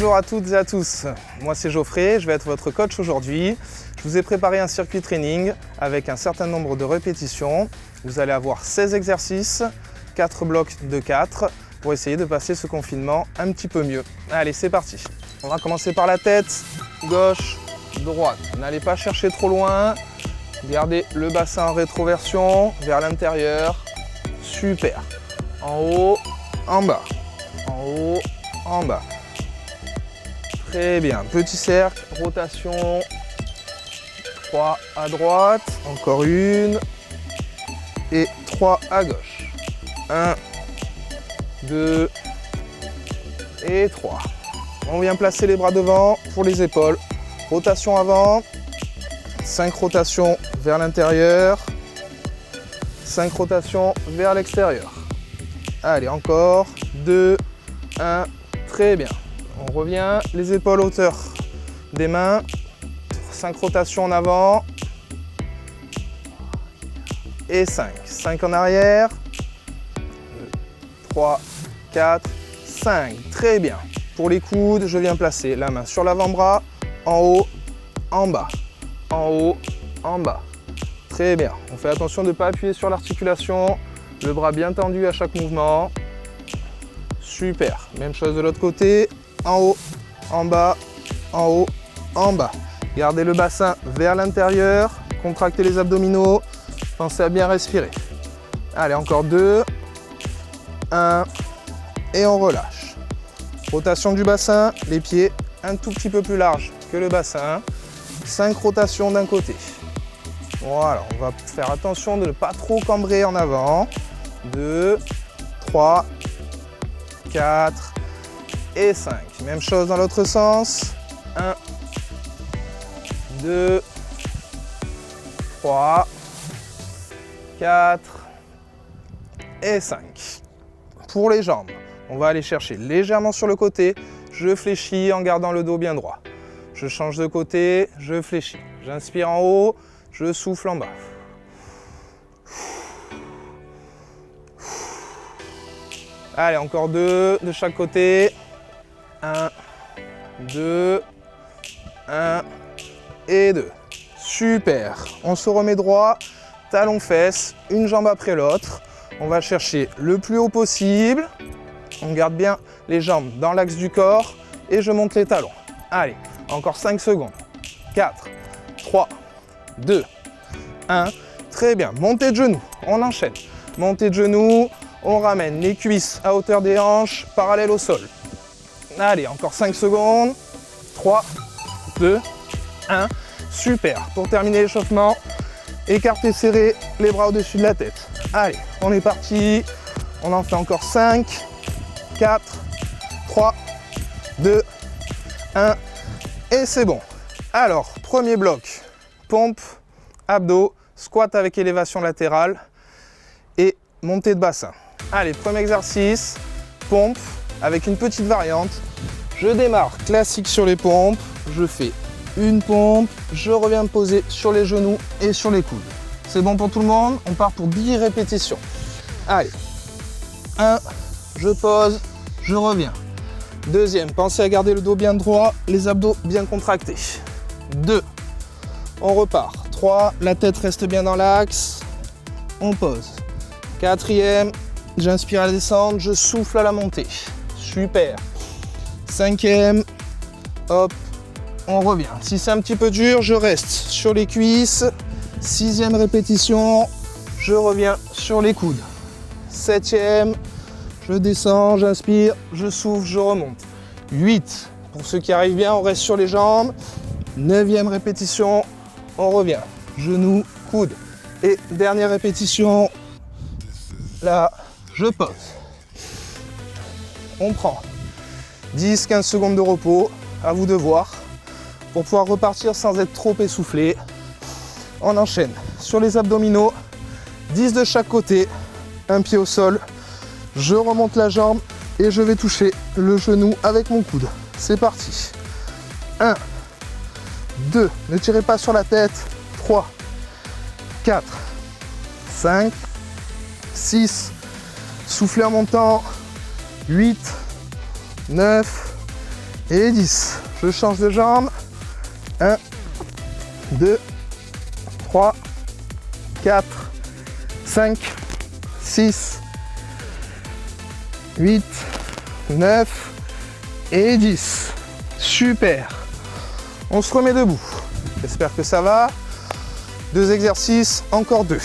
Bonjour à toutes et à tous, moi c'est Geoffrey, je vais être votre coach aujourd'hui. Je vous ai préparé un circuit training avec un certain nombre de répétitions. Vous allez avoir 16 exercices, 4 blocs de 4 pour essayer de passer ce confinement un petit peu mieux. Allez, c'est parti. On va commencer par la tête, gauche, droite. N'allez pas chercher trop loin. Gardez le bassin en rétroversion vers l'intérieur. Super. En haut, en bas. En haut, en bas. Très bien. Petit cercle, rotation. 3 à droite. Encore une. Et 3 à gauche. 1, 2 et 3. On vient placer les bras devant pour les épaules. Rotation avant. 5 rotations vers l'intérieur. 5 rotations vers l'extérieur. Allez, encore. 2, 1. Très bien. On revient. Les épaules hauteur des mains. 5 rotations en avant. Et 5. 5 en arrière. 2, 3, 4, 5. Très bien. Pour les coudes, je viens placer la main sur l'avant-bras. En haut, en bas. En haut, en bas. Très bien. On fait attention de ne pas appuyer sur l'articulation. Le bras bien tendu à chaque mouvement. Super. Même chose de l'autre côté. En haut, en bas, en haut, en bas. Gardez le bassin vers l'intérieur. Contractez les abdominaux. Pensez à bien respirer. Allez, encore 2. 1. Et on relâche. Rotation du bassin. Les pieds un tout petit peu plus larges que le bassin. 5 rotations d'un côté. Voilà, on va faire attention de ne pas trop cambrer en avant. 2, 3, 4 et 5. Même chose dans l'autre sens. 1, 2, 3, 4 et 5. Pour les jambes, on va aller chercher légèrement sur le côté. Je fléchis en gardant le dos bien droit. Je change de côté, je fléchis. J'inspire en haut, je souffle en bas. Allez, encore 2 de chaque côté. 1, 2, 1 et 2. Super. On se remet droit, talon fesses, une jambe après l'autre. On va chercher le plus haut possible. On garde bien les jambes dans l'axe du corps et je monte les talons. Allez, encore 5 secondes. 4, 3, 2, 1. Très bien. Montée de genoux. On enchaîne. Montée de genoux. On ramène les cuisses à hauteur des hanches, parallèles au sol. Allez, encore 5 secondes. 3, 2, 1. Super. Pour terminer l'échauffement, écartez serré les bras au-dessus de la tête. Allez, on est parti. On en fait encore 5, 4, 3, 2, 1. Et c'est bon. Alors, premier bloc, pompe, abdos, squat avec élévation latérale et montée de bassin. Allez, premier exercice, pompe avec une petite variante. Je démarre classique sur les pompes, je fais une pompe, je reviens me poser sur les genoux et sur les coudes. C'est bon pour tout le monde? On part pour 10 répétitions. Allez, 1, je pose, je reviens. Deuxième, pensez à garder le dos bien droit, les abdos bien contractés. 2, on repart. 3, la tête reste bien dans l'axe. On pose. Quatrième, j'inspire à la descente, je souffle à la montée. Super. Cinquième, hop, on revient. Si c'est un petit peu dur, je reste sur les cuisses. Sixième répétition, je reviens sur les coudes. Septième, je descends, j'inspire, je souffle, je remonte. 8, pour ceux qui arrivent bien, on reste sur les jambes. 9e répétition, on revient. Genoux, coude. Et dernière répétition, là, je pose. On prend 10-15 secondes de repos, à vous de voir, pour pouvoir repartir sans être trop essoufflé. On enchaîne sur les abdominaux, 10 de chaque côté, un pied au sol. Je remonte la jambe et je vais toucher le genou avec mon coude. C'est parti. 1, 2, ne tirez pas sur la tête. 3, 4, 5, 6, soufflez en montant. 8, 9, et 10. Je change de jambe. 1, 2, 3, 4, 5, 6, 8, 9 et 10. Super. On se remet debout. J'espère que ça va. 2 exercices, encore 2.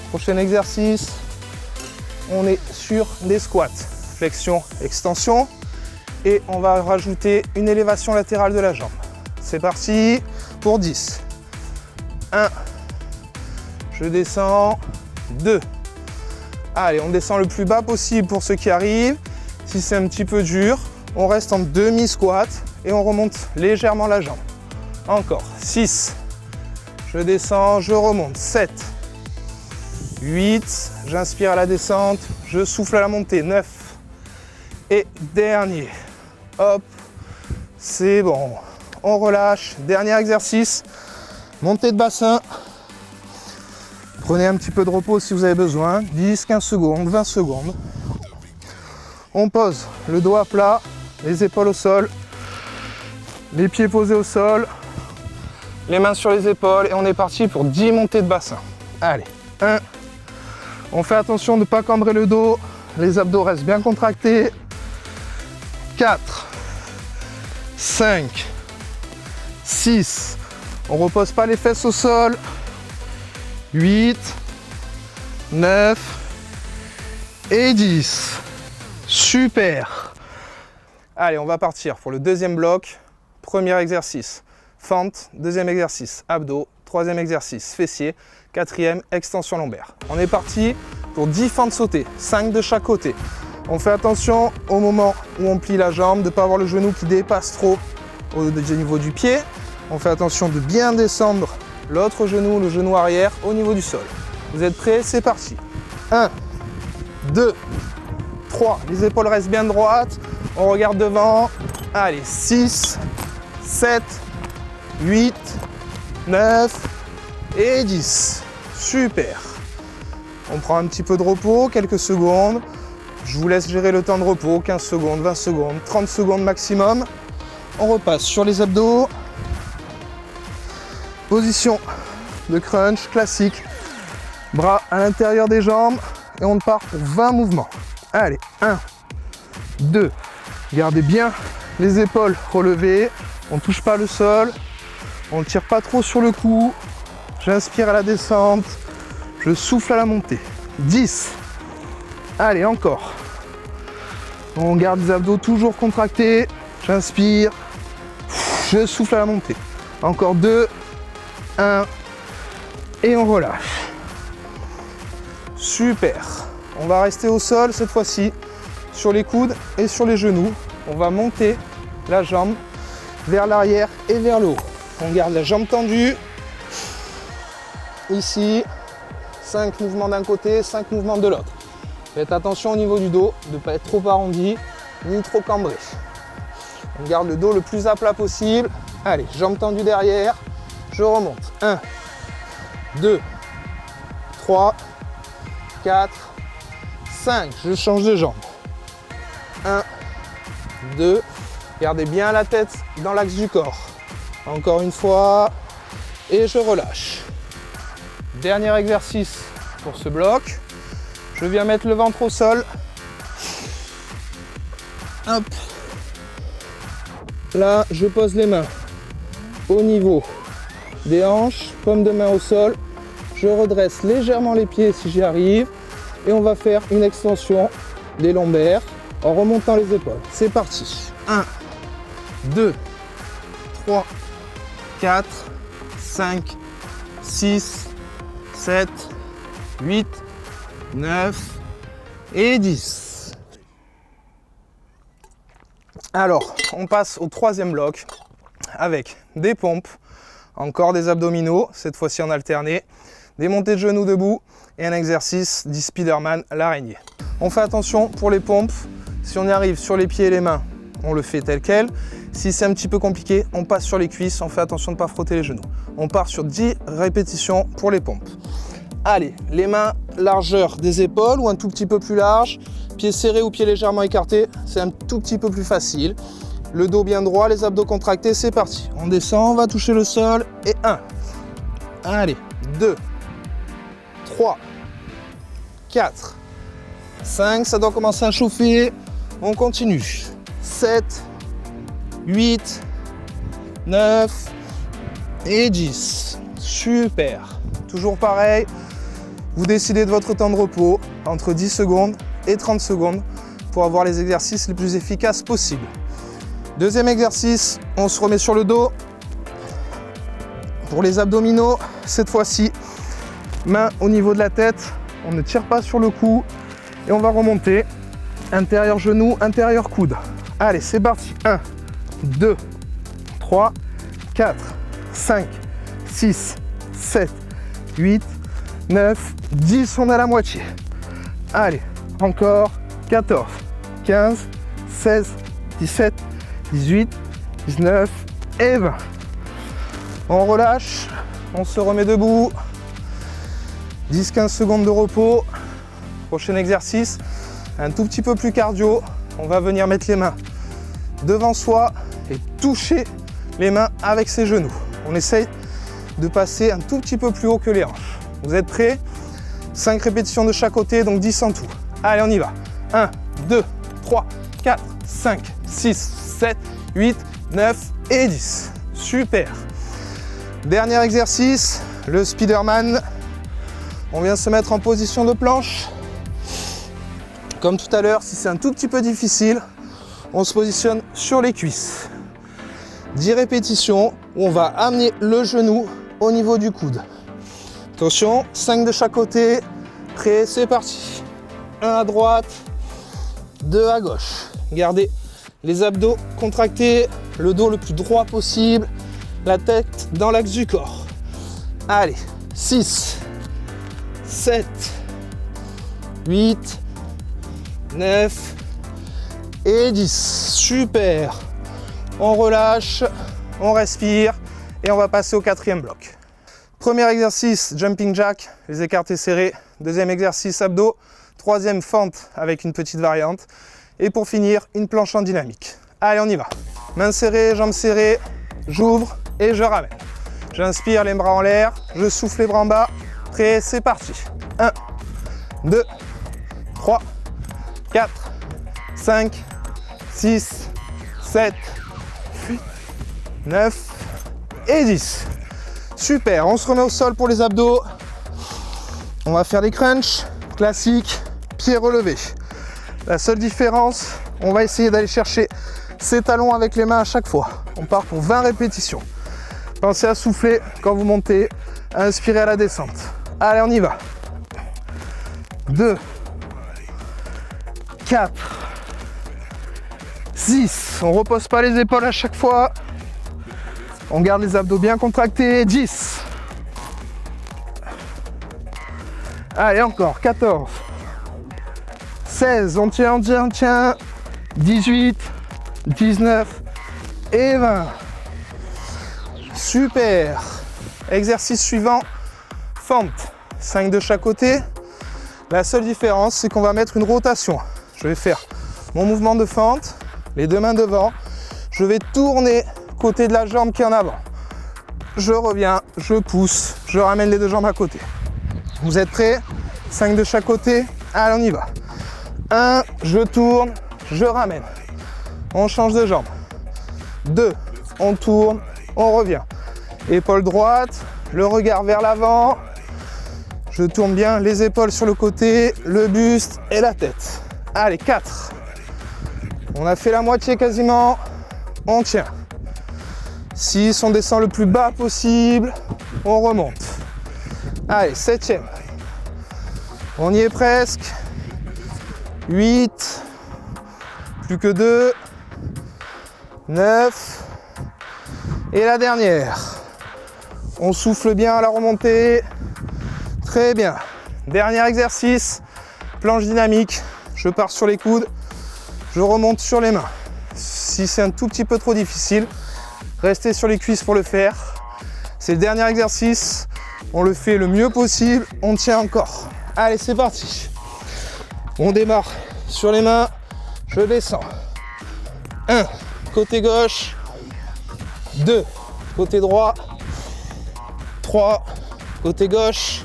Prochain exercice, on est sur des squats. Flexion, extension. Et on va rajouter une élévation latérale de la jambe. C'est parti pour 10. 1. Je descends. 2. Allez, on descend le plus bas possible pour ceux qui arrivent. Si c'est un petit peu dur, on reste en demi-squat et on remonte légèrement la jambe. Encore. 6. Je descends, je remonte. 7. 8. J'inspire à la descente, je souffle à la montée. 9. Et dernier. Hop. C'est bon. On relâche. Dernier exercice. Montée de bassin. Prenez un petit peu de repos si vous avez besoin. 10, 15 secondes, 20 secondes. On pose le dos à plat, les épaules au sol, les pieds posés au sol, les mains sur les épaules et on est parti pour 10 montées de bassin. Allez, 1. On fait attention de ne pas cambrer le dos, les abdos restent bien contractés. 4, 5, 6. On ne repose pas les fesses au sol. 8, 9 et 10. Super. Allez, on va partir pour le deuxième bloc. Premier exercice, fente. Deuxième exercice, abdos. Troisième exercice, fessiers. Quatrième, extension lombaire. On est parti pour 10 fentes sautées, 5 de chaque côté. On fait attention au moment où on plie la jambe, de ne pas avoir le genou qui dépasse trop au niveau du pied. On fait attention de bien descendre l'autre genou, le genou arrière, au niveau du sol. Vous êtes prêts? C'est parti. 1, 2, 3. Les épaules restent bien droites. On regarde devant. Allez, 6, 7, 8, 9 et 10. Super. On prend un petit peu de repos, quelques secondes. Je vous laisse gérer le temps de repos, 15 secondes, 20 secondes, 30 secondes maximum. On repasse sur les abdos. Position de crunch classique. Bras à l'intérieur des jambes et on part pour 20 mouvements. Allez, 1, 2. Gardez bien les épaules relevées. On ne touche pas le sol. On ne tire pas trop sur le cou. J'inspire à la descente. Je souffle à la montée. 10. Allez, encore. On garde les abdos toujours contractés. J'inspire. Je souffle à la montée. Encore 2. 1. Et on relâche. Super. On va rester au sol cette fois-ci, sur les coudes et sur les genoux. On va monter la jambe vers l'arrière et vers le haut. On garde la jambe tendue. Ici, 5 mouvements d'un côté, 5 mouvements de l'autre. Faites attention au niveau du dos, de ne pas être trop arrondi, ni trop cambré. On garde le dos le plus à plat possible. Allez, jambes tendues derrière. Je remonte. 1, 2, 3, 4, 5. Je change de jambe. 1, 2. Gardez bien la tête dans l'axe du corps. Encore une fois. Et je relâche. Dernier exercice pour ce bloc. Je viens mettre le ventre au sol. Hop. Là, je pose les mains au niveau des hanches, paume de main au sol. Je redresse légèrement les pieds si j'y arrive. Et on va faire une extension des lombaires en remontant les épaules. C'est parti. 1, 2, 3, 4, 5, 6, 7, 8, 9 et 10. Alors, on passe au troisième bloc avec des pompes, encore des abdominaux, cette fois-ci en alterné, des montées de genoux debout et un exercice dit Spiderman, l'araignée. On fait attention pour les pompes, si on y arrive sur les pieds et les mains, on le fait tel quel. Si c'est un petit peu compliqué, on passe sur les cuisses, on fait attention de ne pas frotter les genoux. On part sur 10 répétitions pour les pompes. Allez, les mains largeur des épaules ou un tout petit peu plus large, pieds serrés ou pieds légèrement écartés, c'est un tout petit peu plus facile. Le dos bien droit, les abdos contractés, c'est parti. On descend, on va toucher le sol. Et 1. Allez, 2, 3, 4, 5. Ça doit commencer à chauffer. On continue. 7, 8, 9 et 10. Super. Toujours pareil. Vous décidez de votre temps de repos entre 10 secondes et 30 secondes pour avoir les exercices les plus efficaces possibles. Deuxième exercice, on se remet sur le dos. Pour les abdominaux, cette fois-ci, main au niveau de la tête, on ne tire pas sur le cou et on va remonter. Intérieur genou, intérieur coude. Allez, c'est parti. 1, 2, 3, 4, 5, 6, 7, 8, 9, 10, on a la moitié. Allez, encore 14, 15, 16, 17, 18, 19 et 20. On relâche, on se remet debout. 10-15 secondes de repos. Prochain exercice, un tout petit peu plus cardio. On va venir mettre les mains devant soi et toucher les mains avec ses genoux. On essaye de passer un tout petit peu plus haut que les hanches. Vous êtes prêts? 5 répétitions de chaque côté, donc 10 en tout. Allez, on y va. 1, 2, 3, 4, 5, 6, 7, 8, 9 et 10. Super. Dernier exercice, le Spiderman. On vient se mettre en position de planche. Comme tout à l'heure, si c'est un tout petit peu difficile, on se positionne sur les cuisses. 10 répétitions où on va amener le genou au niveau du coude. Attention, 5 de chaque côté. Prêt, c'est parti. 1 à droite, 2 à gauche. Gardez les abdos contractés, le dos le plus droit possible, la tête dans l'axe du corps. Allez, 6, 7, 8, 9 et 10. Super. On relâche, on respire et on va passer au quatrième bloc. Premier exercice, jumping jack, les écartés serrés. Deuxième exercice, abdos. Troisième, fente avec une petite variante. Et pour finir, une planche en dynamique. Allez, on y va. Mains serrées, jambes serrées. J'ouvre et je ramène. J'inspire, les bras en l'air. Je souffle les bras en bas. Prêt, c'est parti. 1, 2, 3, 4, 5, 6, 7, 8, 9 et 10. Super, on se remet au sol pour les abdos. On va faire des crunchs classiques, pieds relevés. La seule différence, on va essayer d'aller chercher ses talons avec les mains à chaque fois. On part pour 20 répétitions. Pensez à souffler quand vous montez, à inspirer à la descente. Allez, on y va. 2, 4, 6. On repose pas les épaules à chaque fois. On garde les abdos bien contractés. 10. Allez, encore. 14. 16. On tient, on tient, on tient. 18. 19. Et 20. Super. Exercice suivant. Fente. 5 de chaque côté. La seule différence, c'est qu'on va mettre une rotation. Je vais faire mon mouvement de fente. Les deux mains devant. Je vais tourner côté de la jambe qui est en avant. Je reviens, je pousse, je ramène les deux jambes à côté. Vous êtes prêts? 5 de chaque côté. Allez, on y va. 1, je tourne, je ramène. On change de jambe. 2, on tourne, on revient. Épaule droite, le regard vers l'avant. Je tourne bien les épaules sur le côté, le buste et la tête. Allez, 4. On a fait la moitié quasiment. On tient. 6, on descend le plus bas possible. On remonte. Allez, 7e. On y est presque. 8. Plus que 2. 9. Et la dernière. On souffle bien à la remontée. Très bien. Dernier exercice. Planche dynamique. Je pars sur les coudes. Je remonte sur les mains. Si c'est un tout petit peu trop difficile, restez sur les cuisses pour le faire. C'est le dernier exercice. On le fait le mieux possible. On tient encore. Allez, c'est parti. On démarre sur les mains. Je descends. 1, côté gauche, 2, côté droit, 3, côté gauche,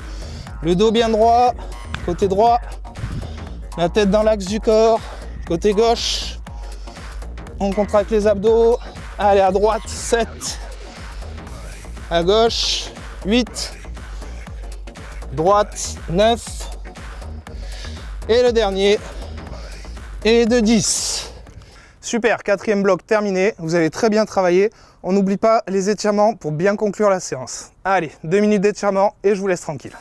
le dos bien droit, côté droit, la tête dans l'axe du corps, côté gauche, on contracte les abdos, allez à droite, 7, à gauche, 8, droite, 9, et le dernier, et de 10. Super, 4e bloc terminé, vous avez très bien travaillé. On n'oublie pas les étirements pour bien conclure la séance. Allez, 2 minutes d'étirement et je vous laisse tranquille.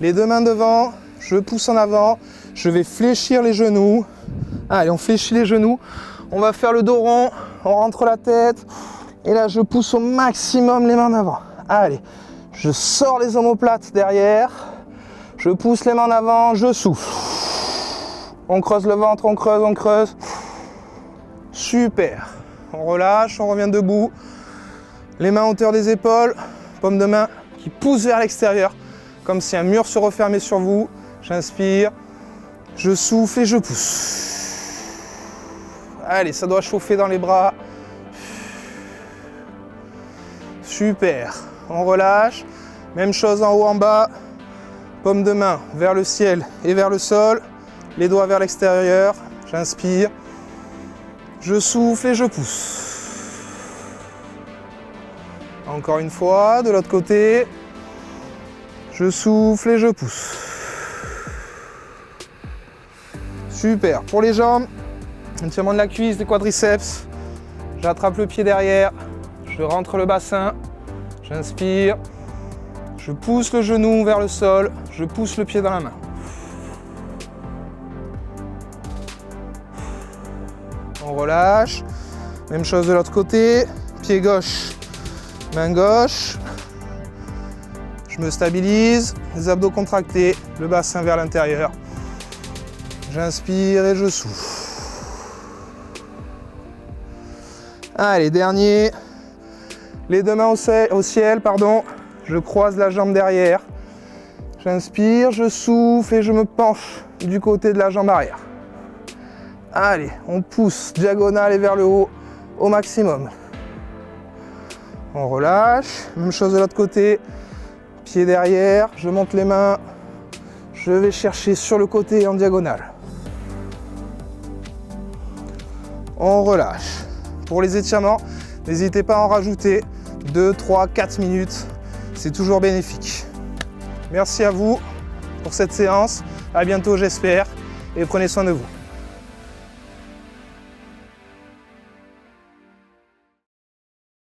Les 2 mains devant, je pousse en avant, je vais fléchir les genoux. Allez, on fléchit les genoux, on va faire le dos rond, on rentre la tête, et là je pousse au maximum les mains en avant. Allez, je sors les omoplates derrière, je pousse les mains en avant, je souffle. On creuse le ventre, on creuse, on creuse. Super. On relâche, on revient debout. Les mains à hauteur des épaules, paume de main qui pousse vers l'extérieur, comme si un mur se refermait sur vous. J'inspire, je souffle et je pousse. Allez, ça doit chauffer dans les bras. Super. On relâche. Même chose en haut, en bas. Paume de main vers le ciel et vers le sol. Les doigts vers l'extérieur. J'inspire. Je souffle et je pousse. Encore une fois, de l'autre côté. Je souffle et je pousse. Super. Pour les jambes, étirement de la cuisse, des quadriceps. J'attrape le pied derrière. Je rentre le bassin. J'inspire. Je pousse le genou vers le sol. Je pousse le pied dans la main. On relâche. Même chose de l'autre côté. Pied gauche, main gauche. Je me stabilise. Les abdos contractés. Le bassin vers l'intérieur. J'inspire et je souffle. Allez, dernier. Les 2 mains au ciel, pardon. Je croise la jambe derrière. J'inspire, je souffle et je me penche du côté de la jambe arrière. Allez, on pousse diagonale et vers le haut au maximum. On relâche. Même chose de l'autre côté. Pied derrière, je monte les mains. Je vais chercher sur le côté en diagonale. On relâche. Pour les étirements, n'hésitez pas à en rajouter 2, 3, 4 minutes. C'est toujours bénéfique. Merci à vous pour cette séance. À bientôt, j'espère. Et prenez soin de vous.